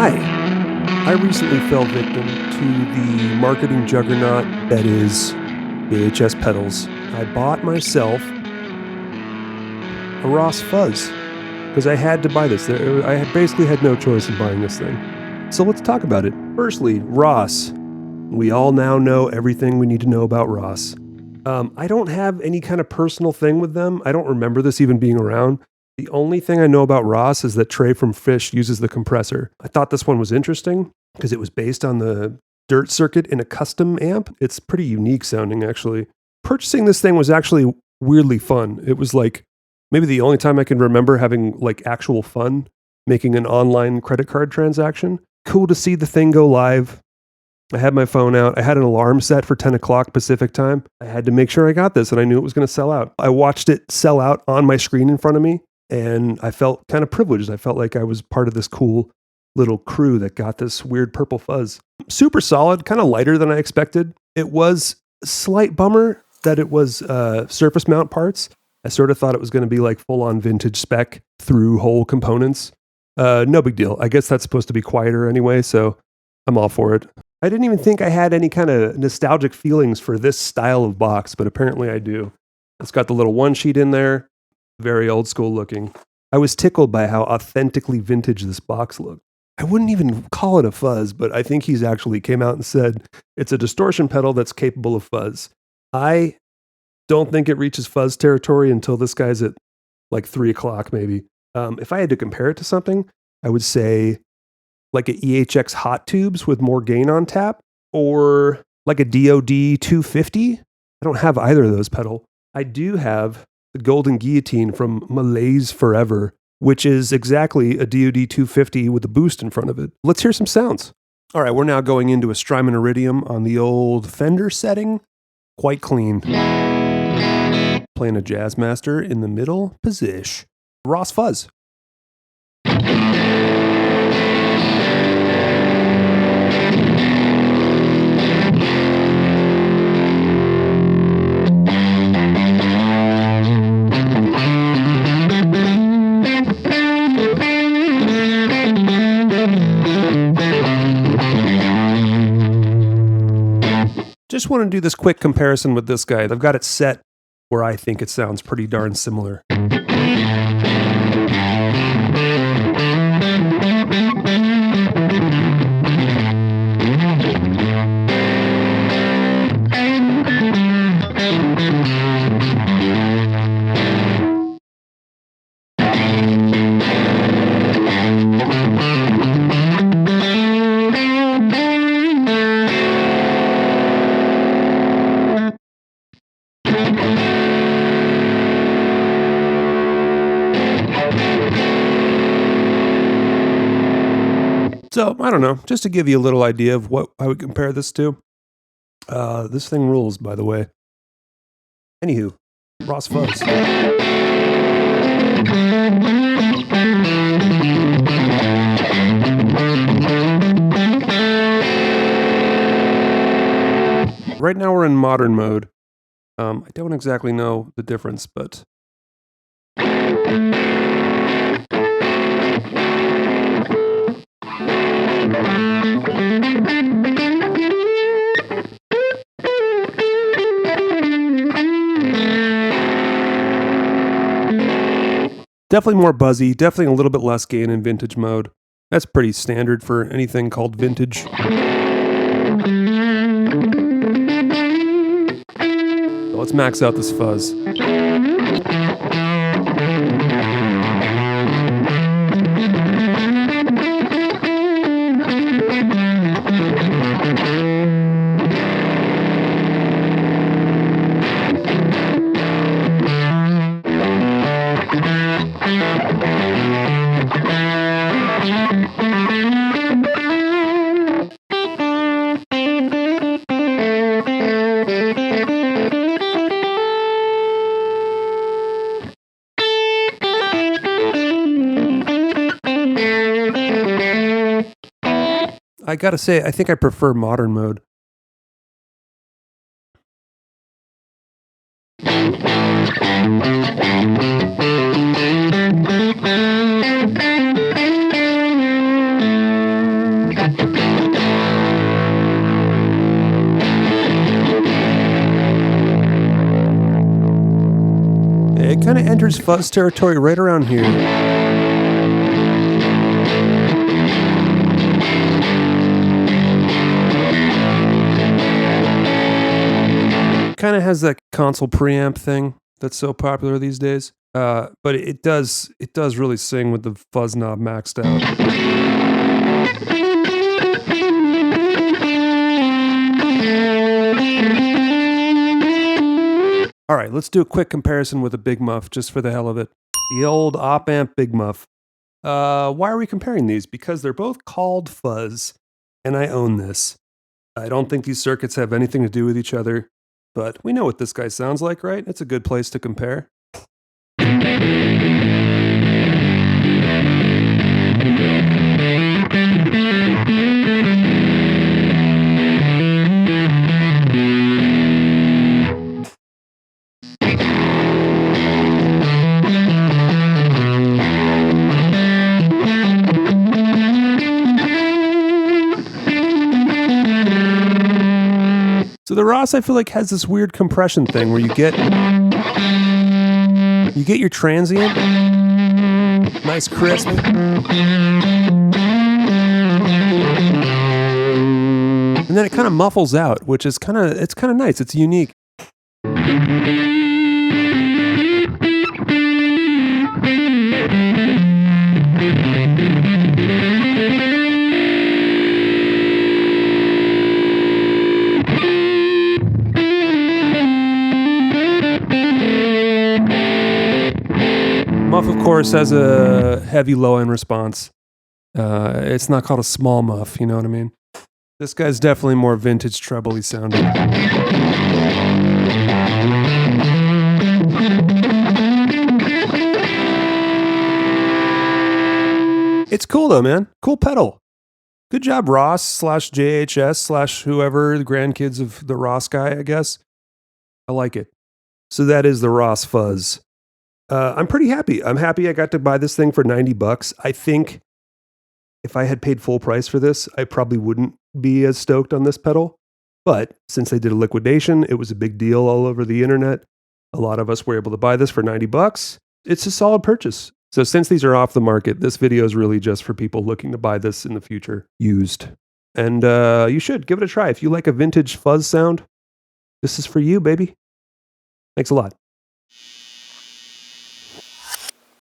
Hi. I recently fell victim to the marketing juggernaut that is VHS pedals. I bought myself a Ross Fuzz because I had to buy this. I basically had no choice in buying this thing. So let's talk about it. Firstly, Ross. We all now know everything we need to know about Ross. I don't have any kind of personal thing with them. I don't remember this even being around. The only thing I know about Ross is that Trey from Fish uses the compressor. I thought this one was interesting because it was based on the dirt circuit in a custom amp. It's pretty unique sounding, actually. Purchasing this thing was actually weirdly fun. It was like maybe the only time I can remember having like actual fun making an online credit card transaction. Cool to see the thing go live. I had my phone out. I had an alarm set for 10 o'clock Pacific time. I had to make sure I got this, and I knew it was going to sell out. I watched it sell out on my screen in front of me, and I felt kind of privileged. I felt like I was part of this cool little crew that got this weird purple fuzz. Super solid, kind of lighter than I expected. It was a slight bummer that it was surface mount parts. I sort of thought it was going to be like full-on vintage spec through hole components. No big deal. I guess that's supposed to be quieter anyway, so I'm all for it. I didn't even think I had any kind of nostalgic feelings for this style of box, but apparently I do. It's got the little one sheet in there, very old school looking. I was tickled by how authentically vintage this box looked. I wouldn't even call it a fuzz, but I think he's actually came out and said it's a distortion pedal that's capable of fuzz. I don't think it reaches fuzz territory until this guy's at like 3 o'clock maybe. If I had to compare it to something, I would say like a EHX Hot Tubes with more gain on tap, or like a DOD 250. I don't have either of those pedal. I do have the Golden Guillotine from Malaise Forever, which is exactly a DOD 250 with a boost in front of it. Let's hear some sounds. All right, we're now going into a Strymon Iridium on the old Fender setting. Quite clean. Playing a Jazzmaster in the middle position. Ross Fuzz. Just want to do this quick comparison with this guy. I've got it set where I think it sounds pretty darn similar. So, I don't know, just to give you a little idea of what I would compare this to. This thing rules, by the way. Anywho, Ross Fuzz. Right now we're in modern mode. I don't exactly know the difference, but definitely more buzzy, definitely a little bit less gain in vintage mode. That's pretty standard for anything called vintage. So let's max out this fuzz. I gotta say, I think I prefer modern mode. enters fuzz territory right around here. Kind of has that console preamp thing that's so popular these days. But it does really sing with the fuzz knob maxed out. All right, let's do a quick comparison with a Big Muff just for the hell of it. The old op amp Big Muff. Why are we comparing these? Because they're both called fuzz, and I own this. I don't think these circuits have anything to do with each other, but we know what this guy sounds like, right? It's a good place to compare. So the Ross, I feel like, has this weird compression thing where you get your transient, nice crisp, and then it kind of muffles out, which is kind of nice. It's unique. Muff, of course, has a heavy low-end response. It's not called a small muff, you know what I mean? This guy's definitely more vintage trebly sounding. It's cool though, man. Cool pedal. Good job, Ross / JHS / whoever, the grandkids of the Ross guy, I guess. I like it. So that is the Ross Fuzz. I'm pretty happy. I'm happy I got to buy this thing for $90. I think if I had paid full price for this, I probably wouldn't be as stoked on this pedal. But since they did a liquidation, it was a big deal all over the internet. A lot of us were able to buy this for $90. It's a solid purchase. So since these are off the market, this video is really just for people looking to buy this in the future used. And you should give it a try. If you like a vintage fuzz sound, this is for you, baby. Thanks a lot.